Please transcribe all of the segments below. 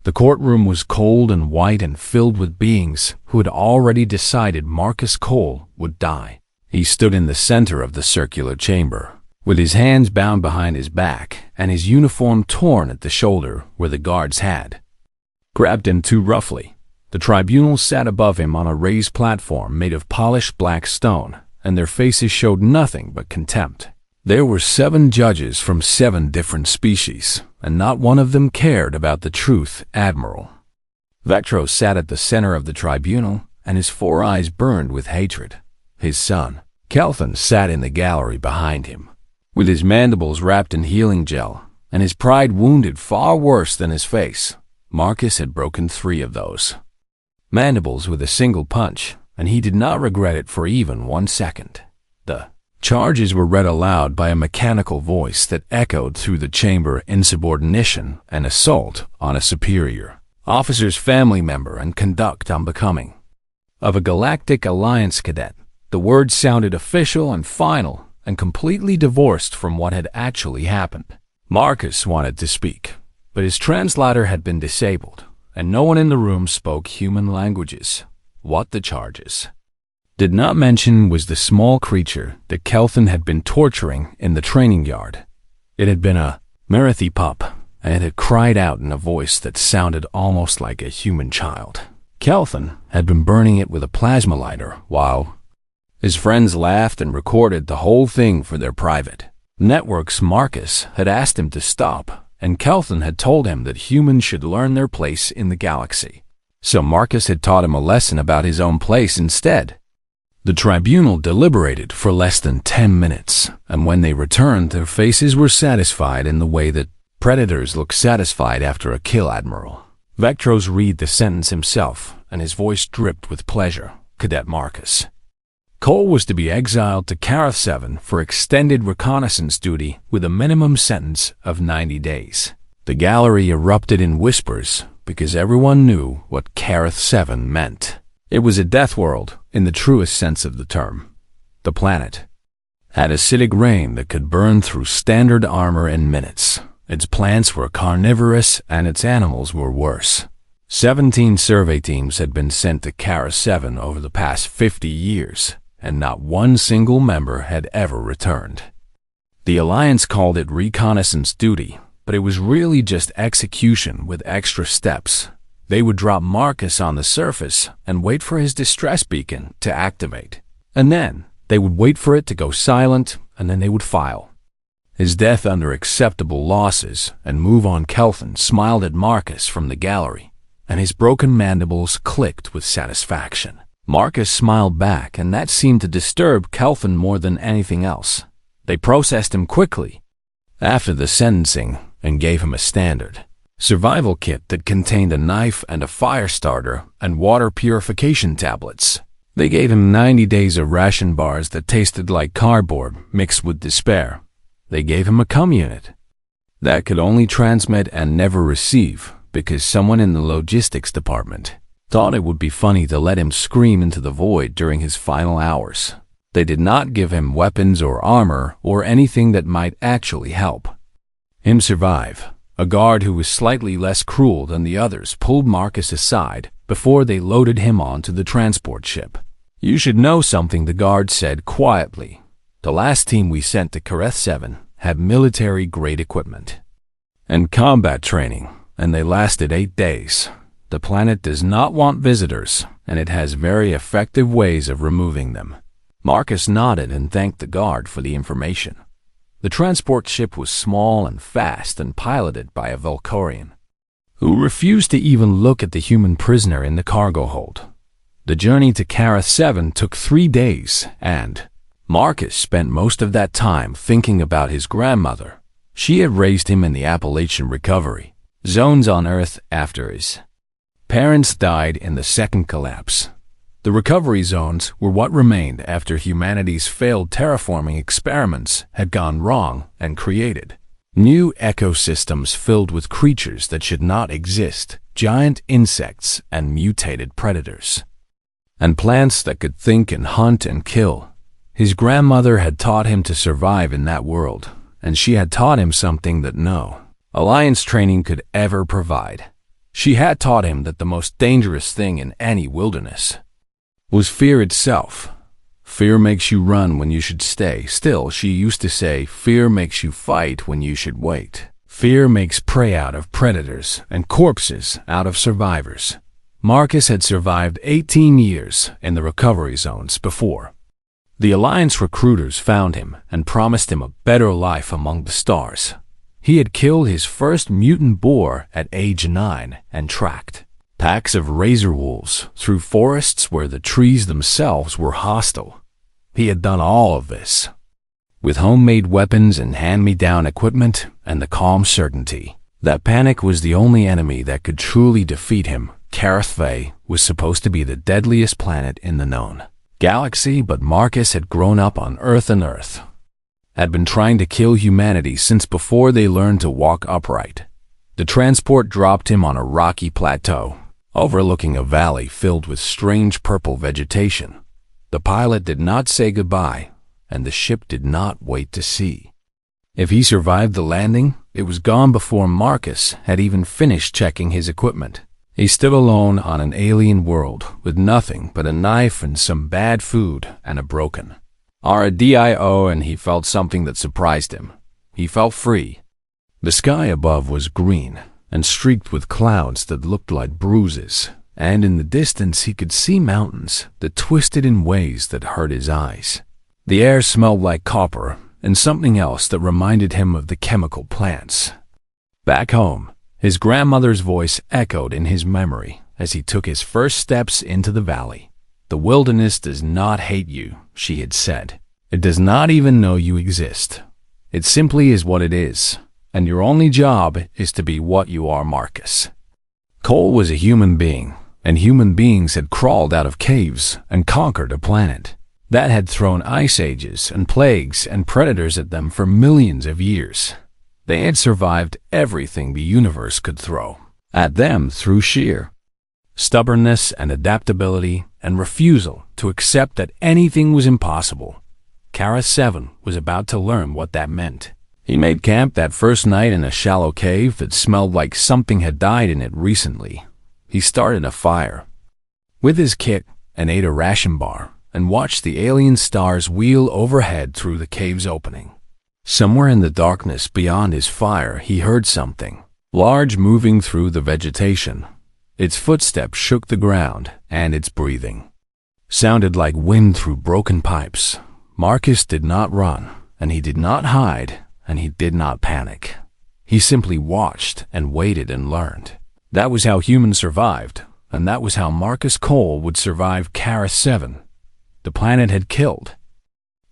The courtroom was cold and white and filled with beings who had already decided Marcus Cole would die. He stood in the center of the circular chamber, with his hands bound behind his back and his uniform torn at the shoulder where the guards had grabbed him too roughly. The tribunal sat above him on a raised platform made of polished black stone, and their faces showed nothing but contempt. There were 7 judges from 7 different species, and not one of them cared about the truth, Admiral. Vectros sat at the center of the tribunal, and his 4 eyes burned with hatred. His son, Kelthon, sat in the gallery behind him, with his mandibles wrapped in healing gel, and his pride wounded far worse than his face. Marcus had broken 3 of those mandibles with a single punch, and he did not regret it for even 1 second. The charges were read aloud by a mechanical voice that echoed through the chamber: insubordination and assault on a superior officer's family member and conduct unbecoming of a Galactic Alliance cadet. The words sounded official and final and completely divorced from what had actually happened. Marcus wanted to speak, but his translator had been disabled, and no one in the room spoke human languages. What the charges did not mention was the small creature that Kelthon had been torturing in the training yard. It had been a Marathi pup, and it had cried out in a voice that sounded almost like a human child. Kelthon had been burning it with a plasma lighter while his friends laughed and recorded the whole thing for their private networks. Marcus had asked him to stop, and Kelthon had told him that humans should learn their place in the galaxy. So Marcus had taught him a lesson about his own place instead. The tribunal deliberated for less than 10 minutes, and when they returned, their faces were satisfied in the way that predators look satisfied after a kill. Admiral Vectros read the sentence himself, and his voice dripped with pleasure. Cadet Marcus Cole was to be exiled to Carath 7 for extended reconnaissance duty with a minimum sentence of 90 days. The gallery erupted in whispers because everyone knew what Carath 7 meant. It was a death world in the truest sense of the term. The planet had acidic rain that could burn through standard armor in minutes. Its plants were carnivorous and its animals were worse. 17 survey teams had been sent to Carath 7 over the past 50 years, and not one single member had ever returned. The Alliance called it reconnaissance duty, but it was really just execution with extra steps. They would drop Marcus on the surface and wait for his distress beacon to activate. And then they would wait for it to go silent, and then they would file his death under acceptable losses and move on. Kelthon smiled at Marcus from the gallery, and his broken mandibles clicked with satisfaction. Marcus smiled back, and that seemed to disturb Kelthon more than anything else. They processed him quickly after the sentencing and gave him a standard survival kit that contained a knife and a fire starter and water purification tablets. They gave him 90 days of ration bars that tasted like cardboard mixed with despair. They gave him a comm unit that could only transmit and never receive because someone in the logistics department thought it would be funny to let him scream into the void during his final hours. They did not give him weapons or armor or anything that might actually help him survive. A guard who was slightly less cruel than the others pulled Marcus aside before they loaded him onto the transport ship. "You should know something," the guard said quietly. "The last team we sent to Carath 7 had military-grade equipment and combat training, and they lasted 8 days. The planet does not want visitors, and it has very effective ways of removing them." Marcus nodded and thanked the guard for the information. The transport ship was small and fast and piloted by a Volcorian who refused to even look at the human prisoner in the cargo hold. The journey to Carath 7 took 3 days, and Marcus spent most of that time thinking about his grandmother. She had raised him in the Appalachian recovery zones on Earth after his parents died in the second collapse. The recovery zones were what remained after humanity's failed terraforming experiments had gone wrong and created new ecosystems filled with creatures that should not exist, giant insects and mutated predators, and plants that could think and hunt and kill. His grandmother had taught him to survive in that world, and she had taught him something that no Alliance training could ever provide. She had taught him that the most dangerous thing in any wilderness was fear itself. Fear makes you run when you should stay still. She used to say, fear makes you fight when you should wait. Fear makes prey out of predators and corpses out of survivors. Marcus had survived 18 years in the recovery zones before. The Alliance recruiters found him and promised him a better life among the stars. He had killed his first mutant boar at age 9 and tracked packs of razor wolves through forests where the trees themselves were hostile. He had done all of this with homemade weapons and hand-me-down equipment and the calm certainty that panic was the only enemy that could truly defeat him. HFY was supposed to be the deadliest planet in the known galaxy, but Marcus had grown up on Earth, and Earth had been trying to kill humanity since before they learned to walk upright. The transport dropped him on a rocky plateau, overlooking a valley filled with strange purple vegetation. The pilot did not say goodbye, and the ship did not wait to see if he survived the landing. It was gone before Marcus had even finished checking his equipment. He stood alone on an alien world with nothing but a knife and some bad food and a broken radio, and he felt something that surprised him. He felt free. The sky above was green and streaked with clouds that looked like bruises, and in the distance he could see mountains that twisted in ways that hurt his eyes. The air smelled like copper and something else that reminded him of the chemical plants. Back home, his grandmother's voice echoed in his memory as he took his first steps into the valley. The wilderness does not hate you, she had said. It does not even know you exist. It simply is what it is, and your only job is to be what you are, Marcus. Cole was a human being, and human beings had crawled out of caves and conquered a planet that had thrown ice ages and plagues and predators at them for millions of years. They had survived everything the universe could throw at them through sheer stubbornness and adaptability and refusal to accept that anything was impossible. Kara 7 was about to learn what that meant. He made camp that first night in a shallow cave that smelled like something had died in it recently. He started a fire with his kit and ate a ration bar and watched the alien stars wheel overhead through the cave's opening. Somewhere in the darkness beyond his fire, he heard something large moving through the vegetation. Its footsteps shook the ground, and its breathing sounded like wind through broken pipes. Marcus did not run, and he did not hide, and he did not panic. He simply watched and waited and learned. That was how humans survived, and that was how Marcus Cole would survive Kara 7. The planet had killed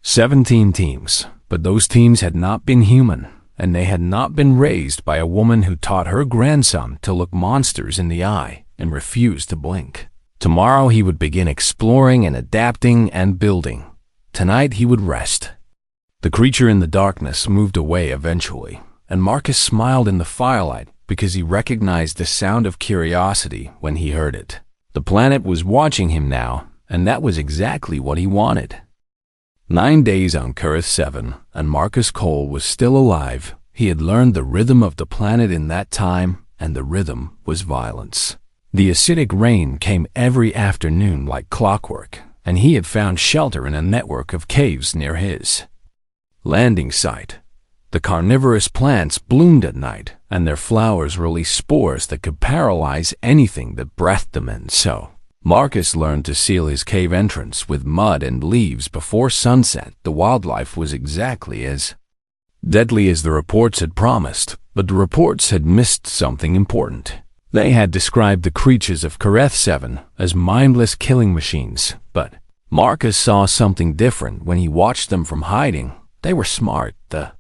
17 teams, but those teams had not been human, and they had not been raised by a woman who taught her grandson to look monsters in the eye and refuse to blink. Tomorrow he would begin exploring and adapting and building. Tonight he would rest. The creature in the darkness moved away eventually, and Marcus smiled in the firelight because he recognized the sound of curiosity when he heard it. The planet was watching him now, and that was exactly what he wanted. 9 days on Kurith 7, and Marcus Cole was still alive. He had learned the rhythm of the planet in that time, and the rhythm was violence. The acidic rain came every afternoon like clockwork, and he had found shelter in a network of caves near his landing site. The carnivorous plants bloomed at night, and their flowers released spores that could paralyze anything that breathed them in. So Marcus learned to seal his cave entrance with mud and leaves before sunset. The wildlife was exactly as deadly as the reports had promised, but the reports had missed something important. They had described the creatures of Kurith 7 as mindless killing machines, but Marcus saw something different when he watched them from hiding. They were smart. The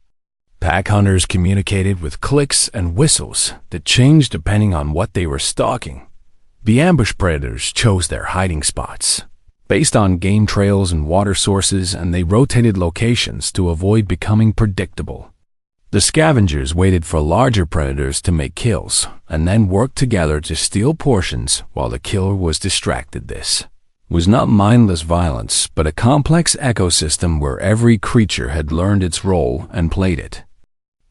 pack hunters communicated with clicks and whistles that changed depending on what they were stalking. The ambush predators chose their hiding spots based on game trails and water sources, and they rotated locations to avoid becoming predictable. The scavengers waited for larger predators to make kills and then worked together to steal portions while the killer was distracted. This was not mindless violence, but a complex ecosystem where every creature had learned its role and played it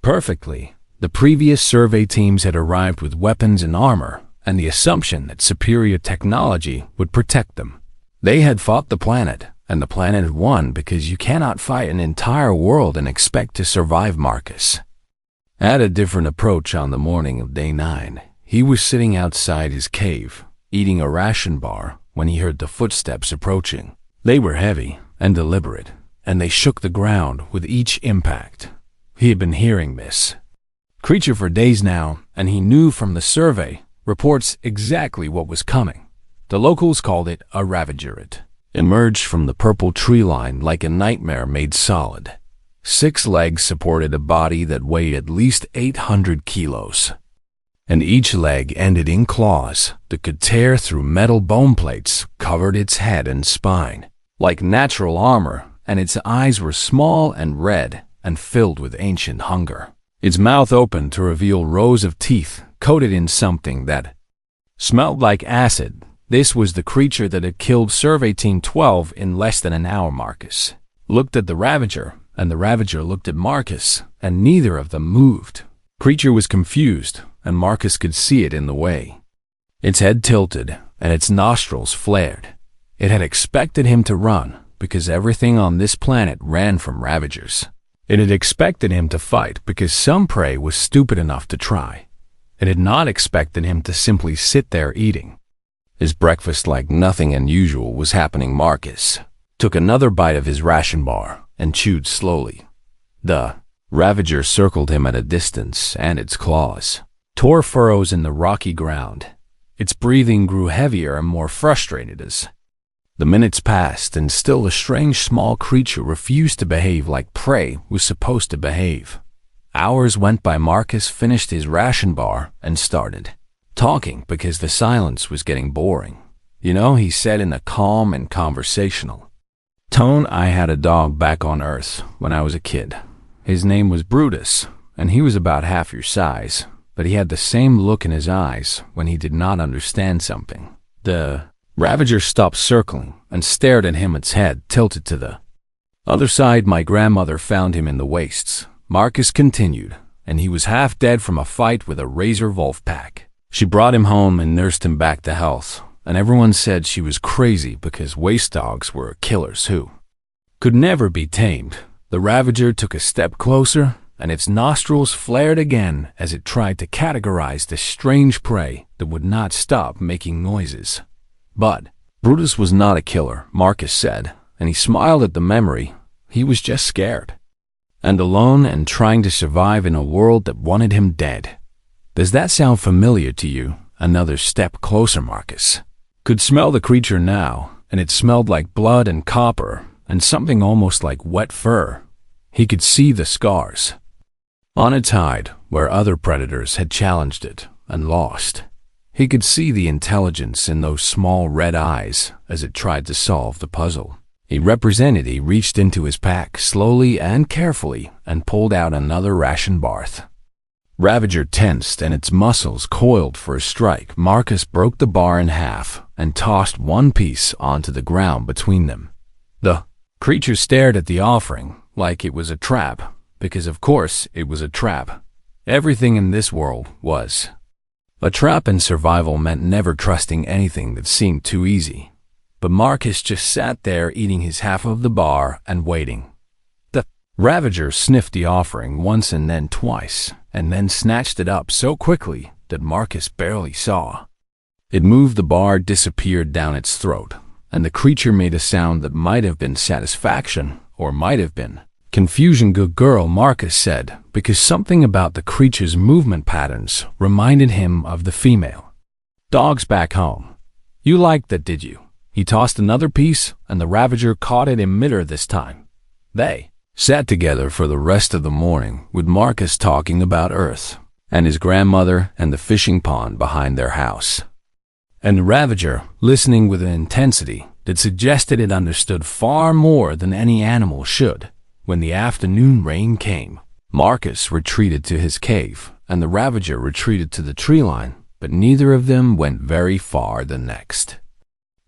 perfectly. The previous survey teams had arrived with weapons and armor, and the assumption that superior technology would protect them. They had fought the planet, and the planet had won because you cannot fight an entire world and expect to survive. Marcus had a different approach on the morning of day 9. He was sitting outside his cave, eating a ration bar, when he heard the footsteps approaching. They were heavy and deliberate, and they shook the ground with each impact. He had been hearing this creature for days now, and he knew from the survey reports exactly what was coming. The locals called it a Ravager. It emerged from the purple tree line like a nightmare made solid. 6 legs supported a body that weighed at least 800 kilos, and each leg ended in claws that could tear through metal bone plates, covered its head and spine like natural armor, and its eyes were small and red and filled with ancient hunger. Its mouth opened to reveal rows of teeth coated in something that smelled like acid. This was the creature that had killed Survey Team 12 in less than an hour. Marcus looked at the Ravager, and the Ravager looked at Marcus, and neither of them moved. Creature was confused, and Marcus could see it in the way. Its head tilted, and its nostrils flared. It had expected him to run, because everything on this planet ran from Ravagers. It had expected him to fight because some prey was stupid enough to try. It had not expected him to simply sit there eating his breakfast like nothing unusual was happening. Marcus took another bite of his ration bar and chewed slowly. The Ravager circled him at a distance, and its claws tore furrows in the rocky ground. Its breathing grew heavier and more frustrated as the minutes passed, and still the strange small creature refused to behave like prey was supposed to behave. Hours went by. Marcus finished his ration bar and started talking because the silence was getting boring. "You know," he said in a calm and conversational tone, "I had a dog back on Earth when I was a kid. His name was Brutus, and he was about half your size, but he had the same look in his eyes when he did not understand something." The Ravager stopped circling and stared at him, its head tilted to the other side. "My grandmother found him in the wastes," Marcus continued, "and he was half dead from a fight with a razor wolf pack. She brought him home and nursed him back to health, and everyone said she was crazy because waste dogs were killers who could never be tamed." The Ravager took a step closer, and its nostrils flared again as it tried to categorize the strange prey that would not stop making noises. But Brutus was not a killer, Marcus said, and he smiled at the memory. He was just scared and alone and trying to survive in a world that wanted him dead. "Does that sound familiar to you?" Another step closer. Marcus could smell the creature now, and it smelled like blood and copper and something almost like wet fur. He could see the scars on its hide where other predators had challenged it and lost. He could see the intelligence in those small red eyes as it tried to solve the puzzle. He reached into his pack slowly and carefully and pulled out another ration bar. Ravager tensed and its muscles coiled for a strike. Marcus broke the bar in half and tossed one piece onto the ground between them. The creature stared at the offering like it was a trap, because of course it was a trap. Everything in this world was a trap, and survival meant never trusting anything that seemed too easy. But Marcus just sat there eating his half of the bar and waiting. The Ravager sniffed the offering once and then twice, and then snatched it up so quickly that Marcus barely saw. It moved, the bar disappeared down its throat, and the creature made a sound that might have been satisfaction or might have been confusion. "Good girl," Marcus said, because something about the creature's movement patterns reminded him of the female dogs back home. "You liked that, did you?" He tossed another piece, and the Ravager caught it in midair this time. They sat together for the rest of the morning, with Marcus talking about Earth and his grandmother and the fishing pond behind their house, and the Ravager listening with an intensity that suggested it understood far more than any animal should. When the afternoon rain came, Marcus retreated to his cave, and the Ravager retreated to the tree line, but neither of them went very far the next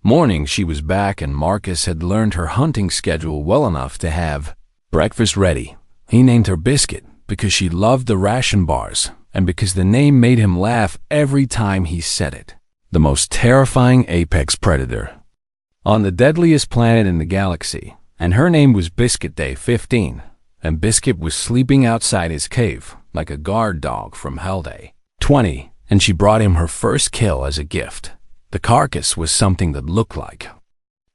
morning. She was back, and Marcus had learned her hunting schedule well enough to have breakfast ready. He named her Biscuit because she loved the ration bars and because the name made him laugh every time he said it. The most terrifying apex predator on the deadliest planet in the galaxy, and her name was Biscuit Day 15, and Biscuit was sleeping outside his cave like a guard dog from Hell Day 20, and she brought him her first kill as a gift. The carcass was something that looked like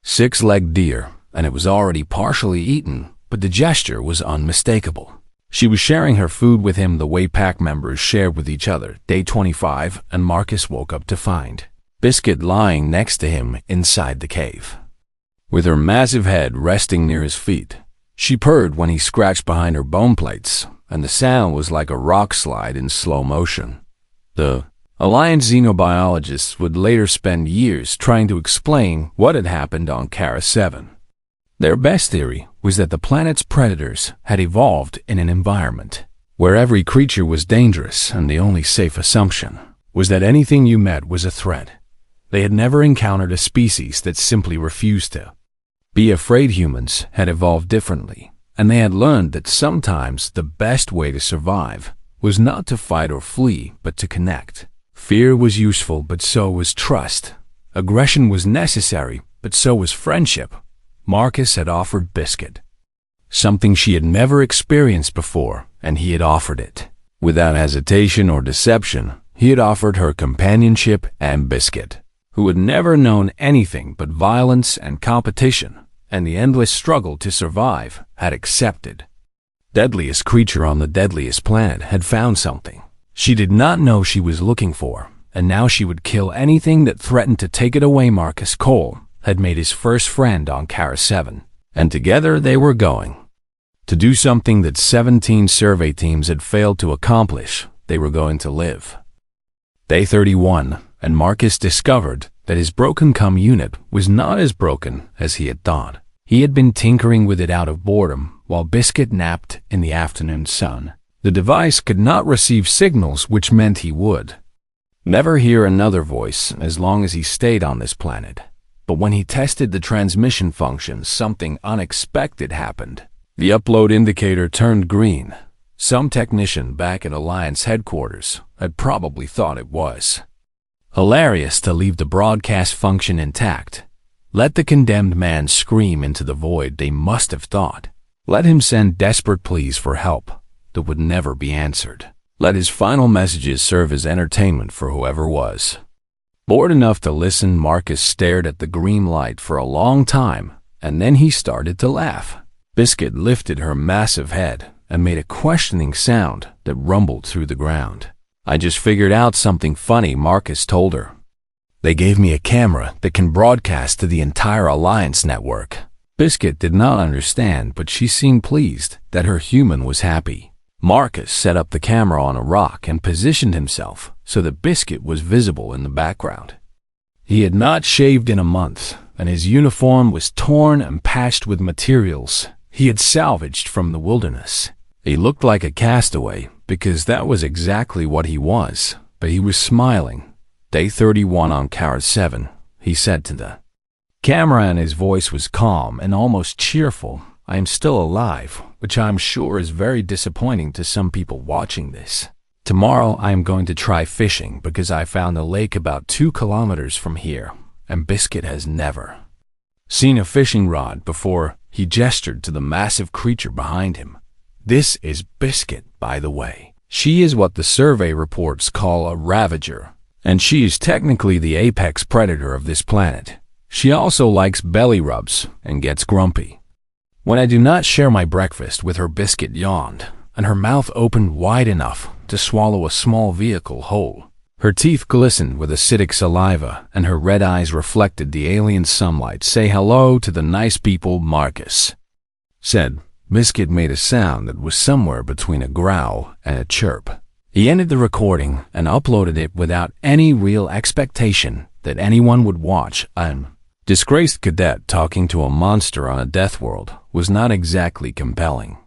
six-legged deer, and it was already partially eaten, but the gesture was unmistakable. She was sharing her food with him the way pack members shared with each other. Day 25, and Marcus woke up to find Biscuit lying next to him inside the cave, with her massive head resting near his feet. She purred when he scratched behind her bone plates, and the sound was like a rock slide in slow motion. The Alliance xenobiologists would later spend years trying to explain what had happened on Kara 7. Their best theory was that the planet's predators had evolved in an environment where every creature was dangerous, and the only safe assumption was that anything you met was a threat. They had never encountered a species that simply refused to be afraid. Humans had evolved differently, and they had learned that sometimes the best way to survive was not to fight or flee, but to connect. Fear was useful, but so was trust. Aggression was necessary, but so was friendship. Marcus had offered Biscuit something she had never experienced before, and he had offered it. Without hesitation or deception, he had offered her companionship, and Biscuit, who had never known anything but violence and competition and the endless struggle to survive, had accepted. Deadliest creature on the deadliest planet had found something she did not know she was looking for, and now she would kill anything that threatened to take it away. Marcus Cole had made his first friend on Kara 7, and together they were going to do something that 17 survey teams had failed to accomplish. They were going to live. Day 31, and Marcus discovered that his broken comm unit was not as broken as he had thought. He had been tinkering with it out of boredom while Biscuit napped in the afternoon sun. The device could not receive signals, which meant he would never hear another voice as long as he stayed on this planet. But when he tested the transmission functions, something unexpected happened. The upload indicator turned green. Some technician back at Alliance headquarters had probably thought it was hilarious to leave the broadcast function intact. Let the condemned man scream into the void, they must have thought. Let him send desperate pleas for help that would never be answered. Let his final messages serve as entertainment for whoever was bored enough to listen. Marcus stared at the green light for a long time, and then he started to laugh. Biscuit lifted her massive head and made a questioning sound that rumbled through the ground. I just figured out something funny, Marcus told her. They gave me a camera that can broadcast to the entire Alliance network. Biscuit did not understand, but she seemed pleased that her human was happy. Marcus set up the camera on a rock and positioned himself so that Biscuit was visible in the background. He had not shaved in a month, and his uniform was torn and patched with materials he had salvaged from the wilderness. He looked like a castaway, because that was exactly what he was, but he was smiling. Day 31 on Kara 7, he said to the camera, and his voice was calm and almost cheerful. I am still alive, which I am sure is very disappointing to some people watching this. Tomorrow I am going to try fishing because I found a lake about 2 kilometers from here, and Biscuit has never seen a fishing rod before. He gestured to the massive creature behind him. This is Biscuit, by the way. She is what the survey reports call a ravager, and she is technically the apex predator of this planet. She also likes belly rubs and gets grumpy when I do not share my breakfast with her. Biscuit yawned, and her mouth opened wide enough to swallow a small vehicle whole. Her teeth glistened with acidic saliva, and her red eyes reflected the alien sunlight. Say hello to the nice people, Marcus said. Biscuit made a sound that was somewhere between a growl and a chirp. He ended the recording and uploaded it without any real expectation that anyone would watch. A disgraced cadet talking to a monster on a death world was not exactly compelling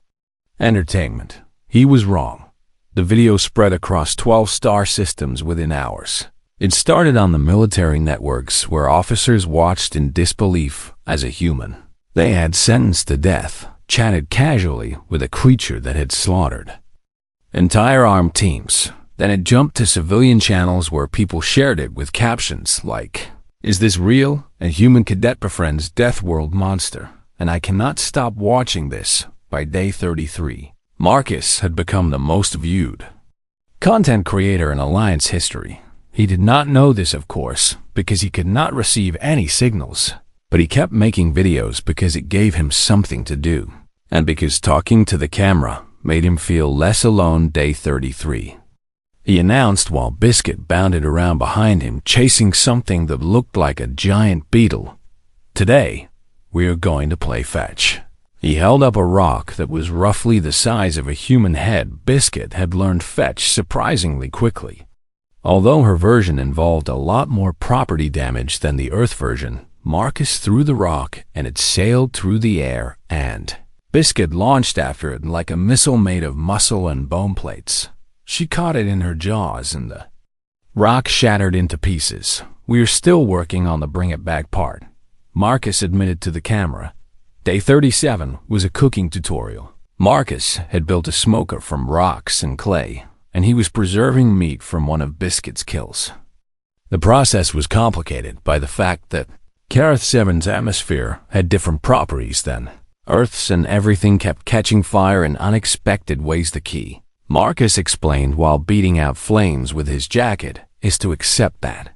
entertainment. He was wrong. The video spread across 12 star systems within hours. It started on the military networks, where officers watched in disbelief as a human they had sentenced to death chatted casually with a creature that had slaughtered entire armed teams. Then it jumped to civilian channels where people shared it with captions like, "Is this real? A human cadet befriends Death World monster, and I cannot stop watching this." By day 33, Marcus had become the most viewed content creator in Alliance history. He did not know this, of course, because he could not receive any signals, but he kept making videos because it gave him something to do, and because talking to the camera made him feel less alone. Day 33. He announced while Biscuit bounded around behind him chasing something that looked like a giant beetle, "Today, we are going to play fetch." He held up a rock that was roughly the size of a human head. Biscuit had learned fetch surprisingly quickly. Although her version involved a lot more property damage than the Earth version, Marcus threw the rock and it sailed through the air, and Biscuit launched after it like a missile made of muscle and bone plates. She caught it in her jaws and the rock shattered into pieces. "We are still working on the bring it back part," Marcus admitted to the camera. Day 37 was a cooking tutorial. Marcus had built a smoker from rocks and clay, and he was preserving meat from one of Biscuit's kills. The process was complicated by the fact that Kareth 7's atmosphere had different properties than Earth's, and everything kept catching fire in unexpected ways. The key, Marcus explained while beating out flames with his jacket, is to accept that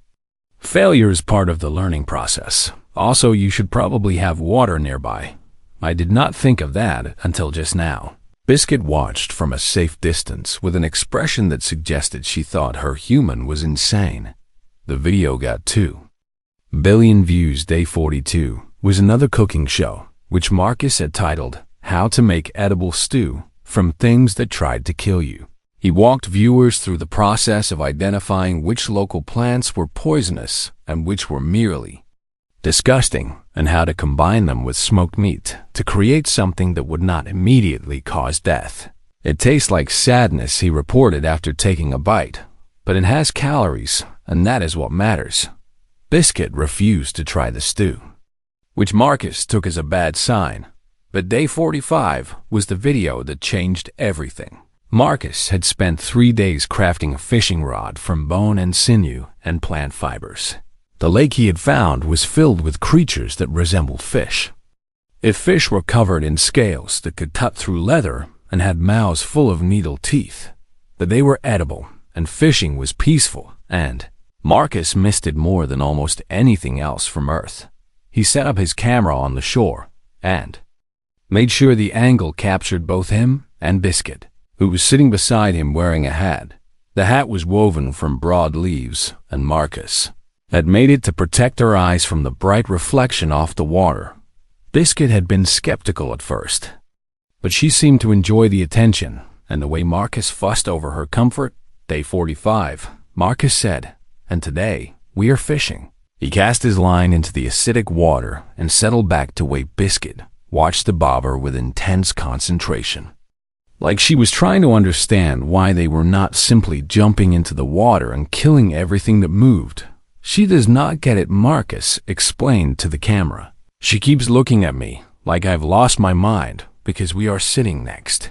failure is part of the learning process. Also, you should probably have water nearby. I did not think of that until just now. Biscuit watched from a safe distance with an expression that suggested she thought her human was insane. The video got 2 billion views. Day 42 was another cooking show, which Marcus had titled, "How to Make Edible Stew from Things That Tried to Kill You." He walked viewers through the process of identifying which local plants were poisonous and which were merely disgusting, and how to combine them with smoked meat to create something that would not immediately cause death. "It tastes like sadness," he reported after taking a bite, "but it has calories, and that is what matters." Biscuit refused to try the stew, which Marcus took as a bad sign. But day 45 was the video that changed everything. Marcus had spent 3 days crafting a fishing rod from bone and sinew and plant fibers. The lake he had found was filled with creatures that resembled fish. If fish were covered in scales that could cut through leather and had mouths full of needle teeth, that they were edible, and fishing was peaceful, and Marcus missed it more than almost anything else from Earth. He set up his camera on the shore and made sure the angle captured both him and Biscuit, who was sitting beside him wearing a hat. The hat was woven from broad leaves, and Marcus had made it to protect her eyes from the bright reflection off the water. Biscuit had been skeptical at first, but she seemed to enjoy the attention and the way Marcus fussed over her comfort. Day 45, Marcus said, "And today, we are fishing." He cast his line into the acidic water and settled back to wait. Biscuit watched the bobber with intense concentration, like she was trying to understand why they were not simply jumping into the water and killing everything that moved. "She does not get it," Marcus explained to the camera. "She keeps looking at me like I've lost my mind because we are sitting next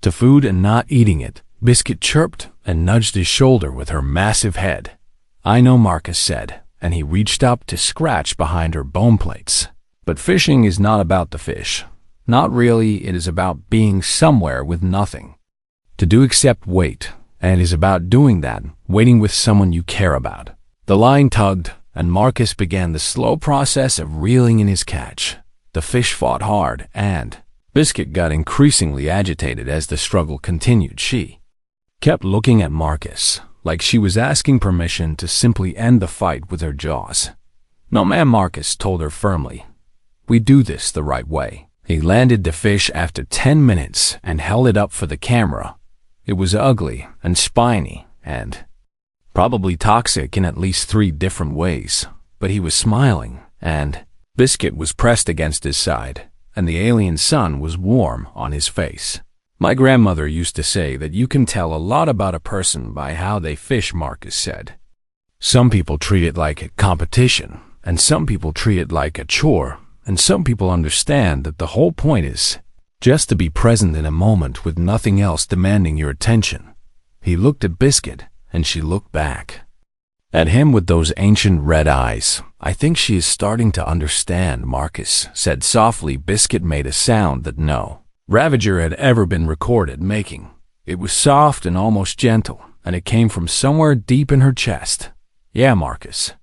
to food and not eating it." Biscuit chirped and nudged his shoulder with her massive head. "I know," Marcus said, and he reached up to scratch behind her bone plates. "But fishing is not about the fish. Not really. It is about being somewhere with nothing to do except wait, and it is about doing that, waiting with someone you care about." The line tugged, and Marcus began the slow process of reeling in his catch. The fish fought hard, and Biscuit got increasingly agitated as the struggle continued. She kept looking at Marcus, like she was asking permission to simply end the fight with her jaws. "No, ma'am," Marcus told her firmly. "We do this the right way." He landed the fish after 10 minutes and held it up for the camera. It was ugly and spiny and probably toxic in at least 3 different ways, but he was smiling, and Biscuit was pressed against his side, and the alien sun was warm on his face. "My grandmother used to say that you can tell a lot about a person by how they fish," Marcus said. "Some people treat it like a competition, and some people treat it like a chore, and some people understand that the whole point is just to be present in a moment with nothing else demanding your attention. He looked at Biscuit, and she looked back at him with those ancient red eyes. "I think she is starting to understand," Marcus said softly. Biscuit made a sound that no Ravager had ever been recorded making. It was soft and almost gentle, and it came from somewhere deep in her chest. "Yeah," Marcus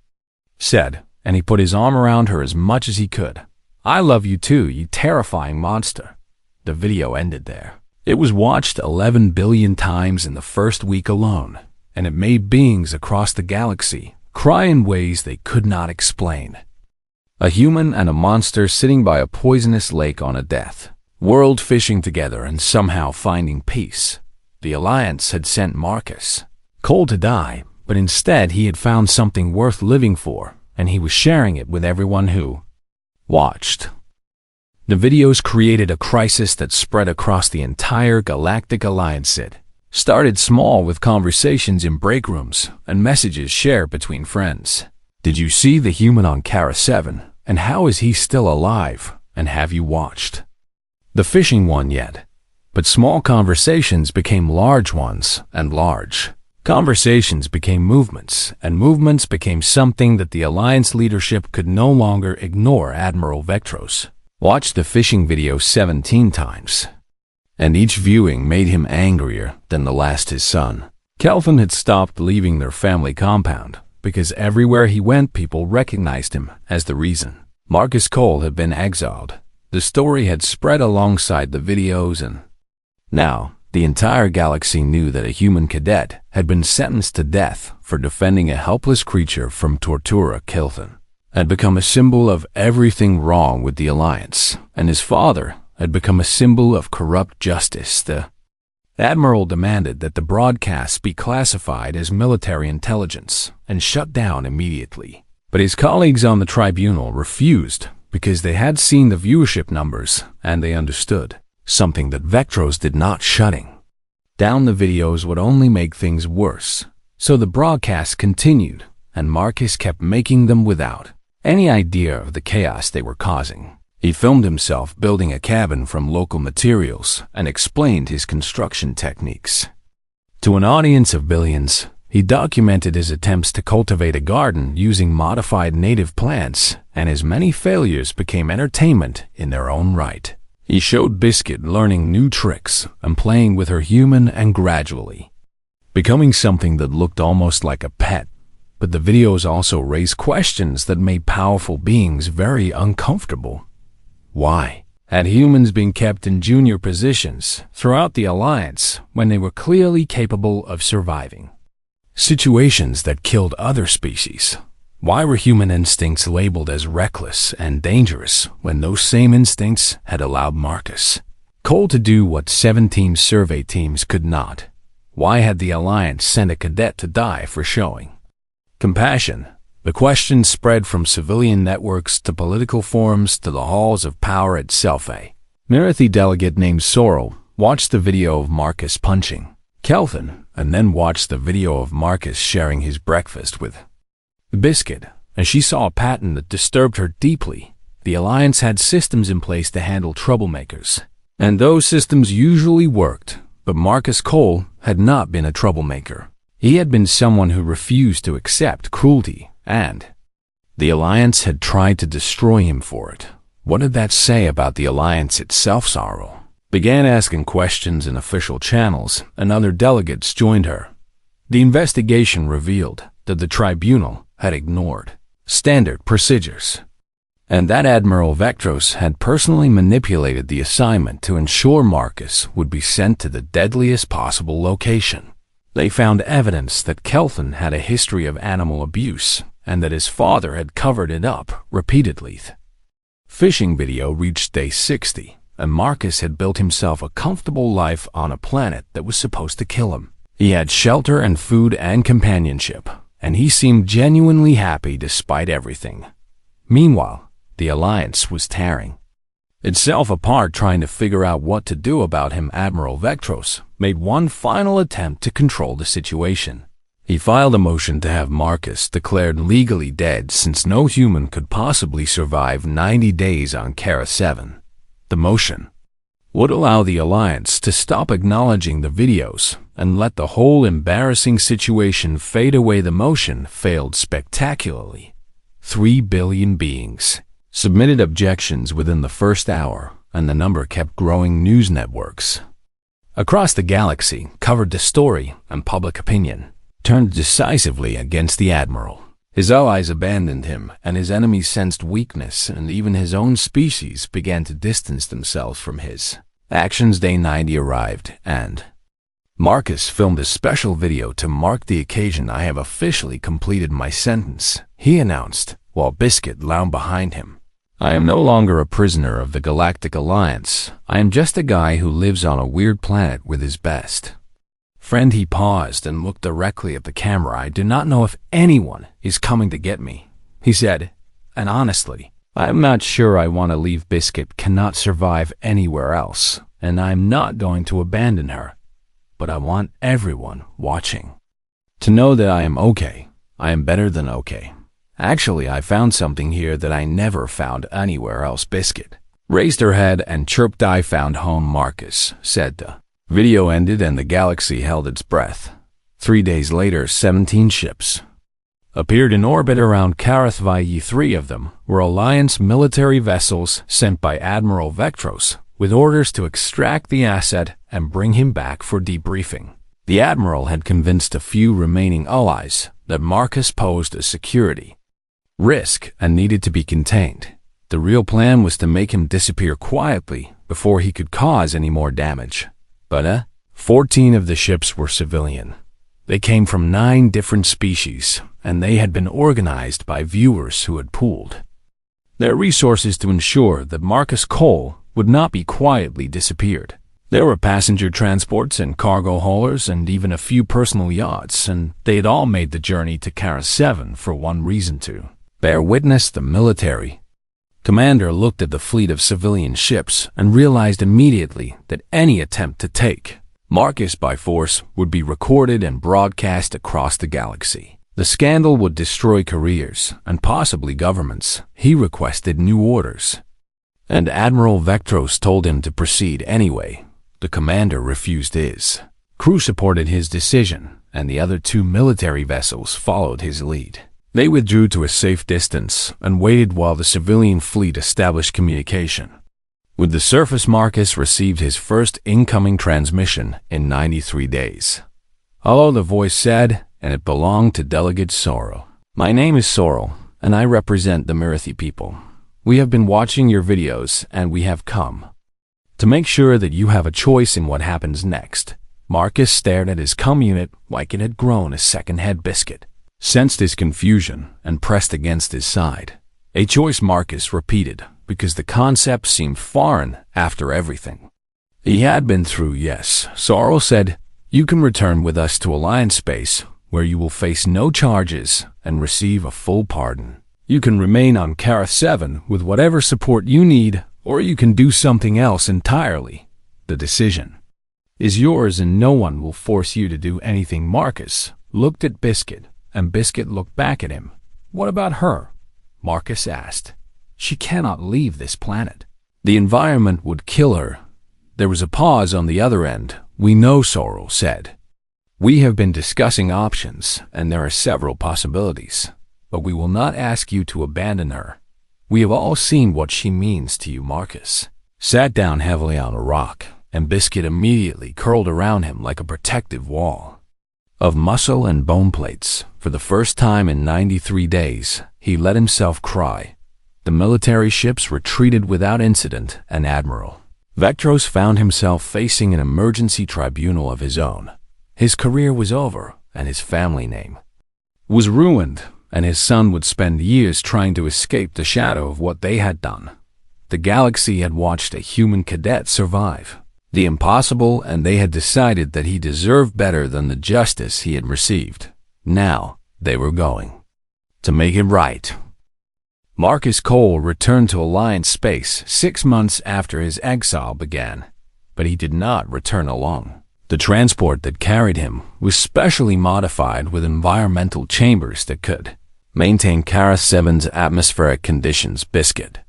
said, and he put his arm around her as much as he could. "I love you too, you terrifying monster." The video ended there. It was watched 11 billion times in the first week alone, and it made beings across the galaxy cry in ways they could not explain. A human and a monster sitting by a poisonous lake on a death world, fishing together and somehow finding peace. The Alliance had sent Marcus Cole to die, but instead he had found something worth living for, and he was sharing it with everyone who watched. The videos created a crisis that spread across the entire Galactic Alliance. It started small with conversations in break rooms and messages shared between friends. "Did you see the human on Kara 7? And how is he still alive? And have you watched the fishing one yet?" But small conversations became large ones, and large conversations became movements, and movements became something that the Alliance leadership could no longer ignore. Admiral Vectros watched the fishing video 17 times, and each viewing made him angrier than the last. His son Kelvin had stopped leaving their family compound because everywhere he went people recognized him as the reason Marcus Cole had been exiled. The story had spread alongside the videos, and now the entire galaxy knew that a human cadet had been sentenced to death for defending a helpless creature from Tortura. Kelvin had become a symbol of everything wrong with the Alliance, and his father had become a symbol of corrupt justice. The Admiral demanded that the broadcast be classified as military intelligence and shut down immediately. But his colleagues on the tribunal refused because they had seen the viewership numbers and they understood something that Vectros did not. Shutting down the videos would only make things worse. So the broadcast continued, and Marcus kept making them without any idea of the chaos they were causing. He filmed himself building a cabin from local materials and explained his construction techniques. To an audience of billions, he documented his attempts to cultivate a garden using modified native plants, and his many failures became entertainment in their own right. He showed Biscuit learning new tricks and playing with her human and gradually becoming something that looked almost like a pet. But the videos also raised questions that made powerful beings very uncomfortable. Why had humans been kept in junior positions throughout the Alliance when they were clearly capable of surviving situations that killed other species? Why were human instincts labeled as reckless and dangerous when those same instincts had allowed Marcus Cole to do what 17 survey teams could not? Why had the Alliance sent a cadet to die for showing compassion? The question spread from civilian networks to political forums to the halls of power itself. A Marathi delegate named Sorrel watched the video of Marcus punching Kelvin and then watched the video of Marcus sharing his breakfast with Biscuit, and she saw a pattern that disturbed her deeply. The Alliance had systems in place to handle troublemakers, and those systems usually worked, but Marcus Cole had not been a troublemaker. He had been someone who refused to accept cruelty, and the Alliance had tried to destroy him for it. What did that say about the Alliance itself? Sorrel began asking questions in official channels, and other delegates joined her. The investigation revealed that the tribunal had ignored standard procedures, and that Admiral Vectros had personally manipulated the assignment to ensure Marcus would be sent to the deadliest possible location. They found evidence that Kelvin had a history of animal abuse and that his father had covered it up repeatedly. Fishing video reached day 60, and Marcus had built himself a comfortable life on a planet that was supposed to kill him. He had shelter and food and companionship, and he seemed genuinely happy despite everything. Meanwhile, the Alliance was tearing itself apart trying to figure out what to do about him. Admiral Vectros made one final attempt to control the situation. He filed a motion to have Marcus declared legally dead since no human could possibly survive 90 days on Kara 7. The motion would allow the Alliance to stop acknowledging the videos and let the whole embarrassing situation fade away. The motion failed spectacularly. 3 billion beings submitted objections within the first hour, and the number kept growing. News networks across the galaxy covered the story, and public opinion turned decisively against the Admiral. His allies abandoned him, and his enemies sensed weakness, and even his own species began to distance themselves from his actions. Day 90 arrived, and Marcus filmed a special video to mark the occasion. "I have officially completed my sentence," he announced, while Biscuit lounged behind him. "I am no longer a prisoner of the Galactic Alliance. I am just a guy who lives on a weird planet with his best friend." He paused and looked directly at the camera. "I do not know if anyone is coming to get me," he said, "and honestly, I am not sure I want to leave. Biscuit cannot survive anywhere else, and I am not going to abandon her. But I want everyone watching to know that I am okay. I am better than okay. Actually, I found something here that I never found anywhere else." Biscuit raised her head and chirped. "I found home," Marcus said. The video ended and the galaxy held its breath. 3 days later, 17 ships appeared in orbit around HFY. 3 of them were Alliance military vessels sent by Admiral Vectros with orders to extract the asset and bring him back for debriefing. The Admiral had convinced a few remaining allies that Marcus posed a security risk and needed to be contained. The real plan was to make him disappear quietly before he could cause any more damage. But 14 of the ships were civilian. They came from 9 different species, and they had been organized by viewers who had pooled their resources to ensure that Marcus Cole would not be quietly disappeared. There were passenger transports and cargo haulers and even a few personal yachts, and they had all made the journey to Kara 7 for one reason: to bear witness. The military commander looked at the fleet of civilian ships and realized immediately that any attempt to take Marcus by force would be recorded and broadcast across the galaxy. The scandal would destroy careers and possibly governments. He requested new orders, and Admiral Vectros told him to proceed anyway. The commander refused. His crew supported his decision, and the other 2 military vessels followed his lead. They withdrew to a safe distance and waited while the civilian fleet established communication with the surface. Marcus received his first incoming transmission in 93 days. "Hello," the voice said, and it belonged to Delegate Sorrel. "My name is Sorrel, and I represent the Mirithi people. We have been watching your videos, and we have come to make sure that you have a choice in what happens next." Marcus stared at his comm unit like it had grown a second head. Biscuit sensed his confusion and pressed against his side. "A choice," Marcus repeated, because the concept seemed foreign after everything he had been through. "Yes," Sorrel said. "You can return with us to Alliance space, where you will face no charges and receive a full pardon. You can remain on Kara 7 with whatever support you need, or you can do something else entirely. The decision is yours, and no one will force you to do anything." Marcus looked at Biscuit, and Biscuit looked back at him. "What about her?" Marcus asked. "She cannot leave this planet. The environment would kill her." There was a pause on the other end. "We know," Sorrel said. "We have been discussing options, and there are several possibilities. But we will not ask you to abandon her. We have all seen what she means to you." Marcus sat down heavily on a rock, and Biscuit immediately curled around him like a protective wall of muscle and bone plates. For the first time in 93 days, he let himself cry. The military ships retreated without incident, and Admiral Vectros found himself facing an emergency tribunal of his own. His career was over, and his family name was ruined, and his son would spend years trying to escape the shadow of what they had done. The galaxy had watched a human cadet survive the impossible, and they had decided that he deserved better than the justice he had received. Now, they were going to make it right. Marcus Cole returned to Alliance space 6 months after his exile began, but he did not return alone. The transport that carried him was specially modified with environmental chambers that could maintain Kara 7's atmospheric conditions. Biscuit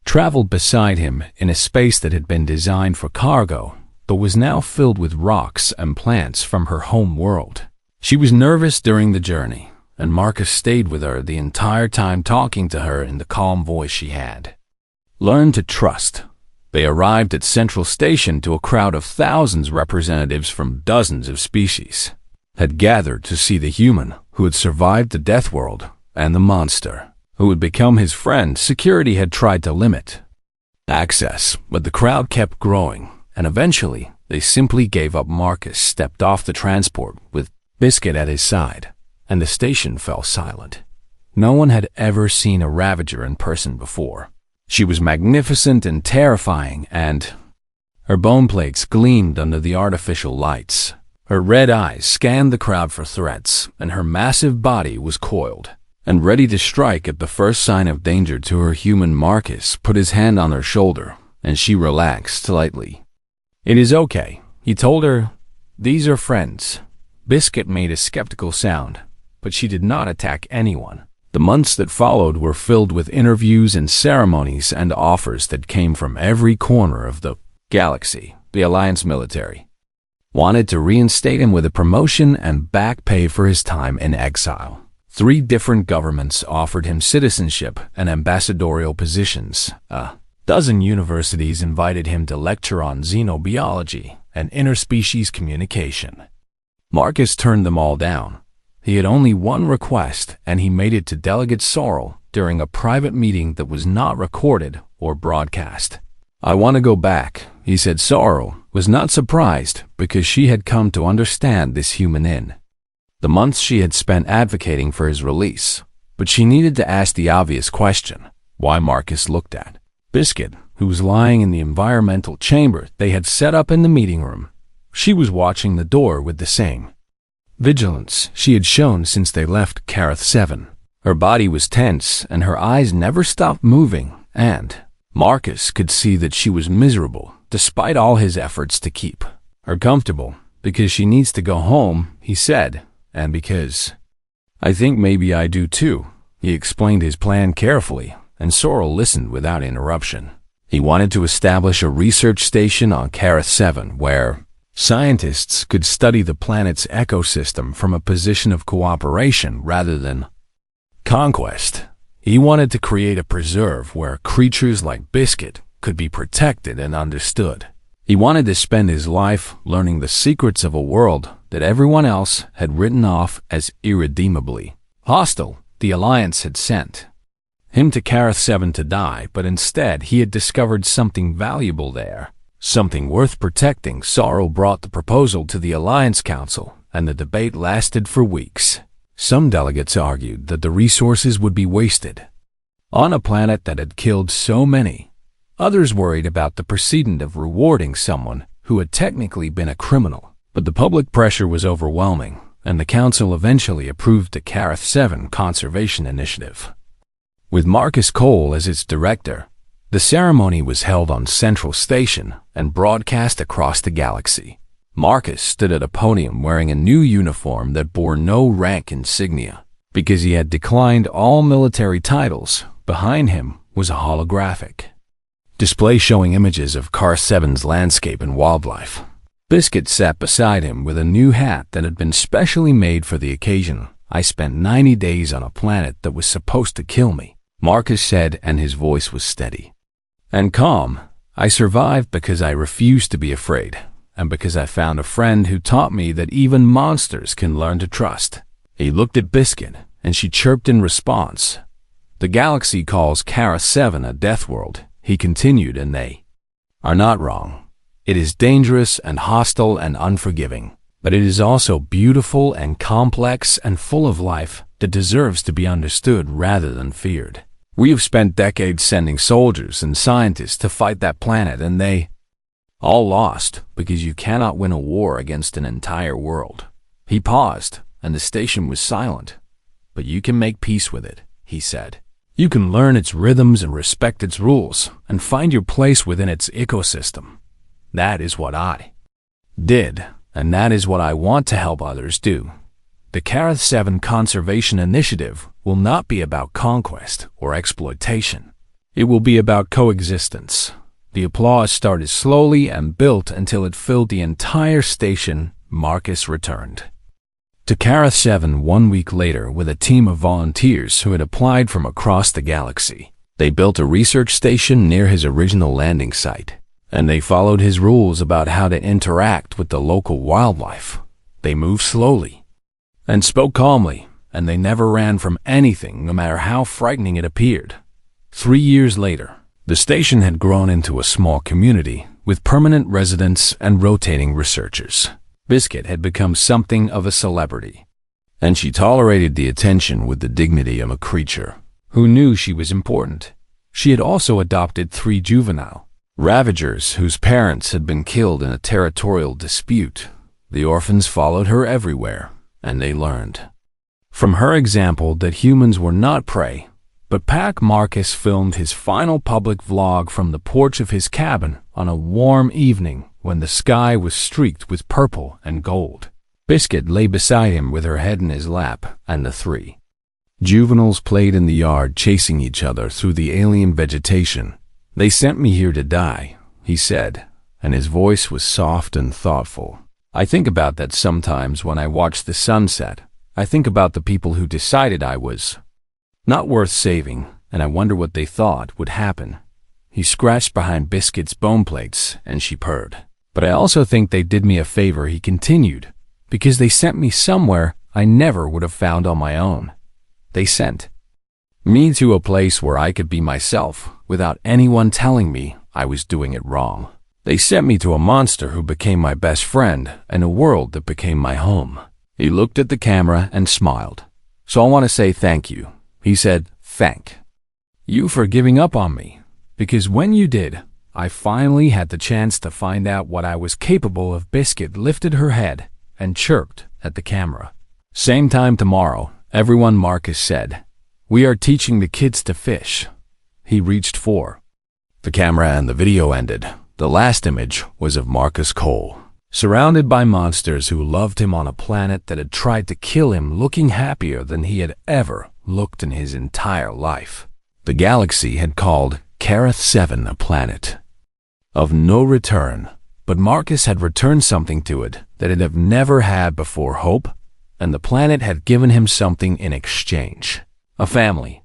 traveled beside him in a space that had been designed for cargo, but was now filled with rocks and plants from her home world. She was nervous during the journey, and Marcus stayed with her the entire time, talking to her in the calm voice she had. Learn to trust. They arrived at Central Station to a crowd of thousands. Representatives from dozens of species had gathered to see the human who had survived the death world and the monster who would become his friend. Security had tried to limit access, but the crowd kept growing, and eventually they simply gave up. Marcus stepped off the transport with Biscuit at his side, and the station fell silent. No one had ever seen a Ravager in person before. She was magnificent and terrifying, and her bone plates gleamed under the artificial lights. Her red eyes scanned the crowd for threats, and her massive body was coiled and ready to strike at the first sign of danger to her human. Marcus put his hand on her shoulder, and she relaxed slightly. "It is okay," he told her. "These are friends." Biscuit made a skeptical sound, but she did not attack anyone. The months that followed were filled with interviews and ceremonies and offers that came from every corner of the galaxy. The Alliance military wanted to reinstate him with a promotion and back pay for his time in exile. 3 different governments offered him citizenship and ambassadorial positions. A dozen universities invited him to lecture on xenobiology and interspecies communication. Marcus turned them all down. He had only one request, and he made it to Delegate Sorrel during a private meeting that was not recorded or broadcast. "I want to go back," he said. Sorrel was not surprised because she had come to understand this human in the months she had spent advocating for his release, but she needed to ask the obvious question, why. Marcus looked at Biscuit, who was lying in the environmental chamber they had set up in the meeting room. She was watching the door with the same vigilance she had shown since they left Carath 7. Her body was tense, and her eyes never stopped moving, and Marcus could see that she was miserable, despite all his efforts to keep her comfortable. "Because she needs to go home," he said, "and because I think maybe I do too." He explained his plan carefully, and Sorrel listened without interruption. He wanted to establish a research station on Carath 7 where scientists could study the planet's ecosystem from a position of cooperation rather than conquest. He wanted to create a preserve where creatures like Biscuit could be protected and understood. He wanted to spend his life learning the secrets of a world that everyone else had written off as irredeemably hostile. The Alliance had sent him to Carath 7 to die, but instead he had discovered something valuable there. Something worth protecting. Sorrel brought the proposal to the Alliance Council, and the debate lasted for weeks. Some delegates argued that the resources would be wasted on a planet that had killed so many. Others worried about the precedent of rewarding someone who had technically been a criminal. But the public pressure was overwhelming, and the Council eventually approved the Carath 7 Conservation Initiative. With Marcus Cole as its director, the ceremony was held on Central Station and broadcast across the galaxy. Marcus stood at a podium wearing a new uniform that bore no rank insignia because he had declined all military titles. Behind him was a holographic display showing images of Carath 7's landscape and wildlife. Biscuit sat beside him with a new hat that had been specially made for the occasion. "I spent 90 days on a planet that was supposed to kill me," Marcus said, and his voice was steady and calm. "I survived because I refused to be afraid, and because I found a friend who taught me that even monsters can learn to trust." He looked at Biscuit, and she chirped in response. "The galaxy calls Carath 7 a death world," he continued, "and they are not wrong. It is dangerous and hostile and unforgiving, but it is also beautiful and complex and full of life that deserves to be understood rather than feared. We have spent decades sending soldiers and scientists to fight that planet, and they all lost because you cannot win a war against an entire world." He paused, and the station was silent. "But you can make peace with it," he said. "You can learn its rhythms and respect its rules and find your place within its ecosystem. That is what I did, and that is what I want to help others do. The Carath 7 Conservation Initiative will not be about conquest or exploitation. It will be about coexistence. The applause started slowly and built until it filled the entire station. Marcus returned to Carath 7 1 week later with a team of volunteers who had applied from across the galaxy. They built a research station near his original landing site, and they followed his rules about how to interact with the local wildlife. They moved slowly and spoke calmly, and they never ran from anything, no matter how frightening it appeared. 3 years later, the station had grown into a small community with permanent residents and rotating researchers. Biscuit had become something of a celebrity, and she tolerated the attention with the dignity of a creature who knew she was important. She had also adopted 3 juvenile ravagers whose parents had been killed in a territorial dispute. The orphans followed her everywhere, and they learned from her example that humans were not prey. But Pac Marcus filmed his final public vlog from the porch of his cabin on a warm evening when the sky was streaked with purple and gold. Biscuit lay beside him with her head in his lap, and the 3 juveniles played in the yard, chasing each other through the alien vegetation. "They sent me here to die," he said, and his voice was soft and thoughtful. "I think about that sometimes when I watch the sunset. I think about the people who decided I was not worth saving, and I wonder what they thought would happen." He scratched behind Biscuit's bone plates, and she purred. "But I also think they did me a favor," he continued, "because they sent me somewhere I never would have found on my own. They sent me to a place where I could be myself without anyone telling me I was doing it wrong. They sent me to a monster who became my best friend and a world that became my home." He looked at the camera and smiled. "So I want to say thank you," he said. "Thank you for giving up on me, because when you did, I finally had the chance to find out what I was capable of." Biscuit lifted her head and chirped at the camera. "Same time tomorrow, everyone," Marcus said. "We are teaching the kids to fish." He reached for the camera and the video ended. The last image was of Marcus Cole, surrounded by monsters who loved him on a planet that had tried to kill him, looking happier than he had ever looked in his entire life. The galaxy had called Carath 7 a planet of no return, but Marcus had returned something to it that it had never had before: hope, and the planet had given him something in exchange: a family.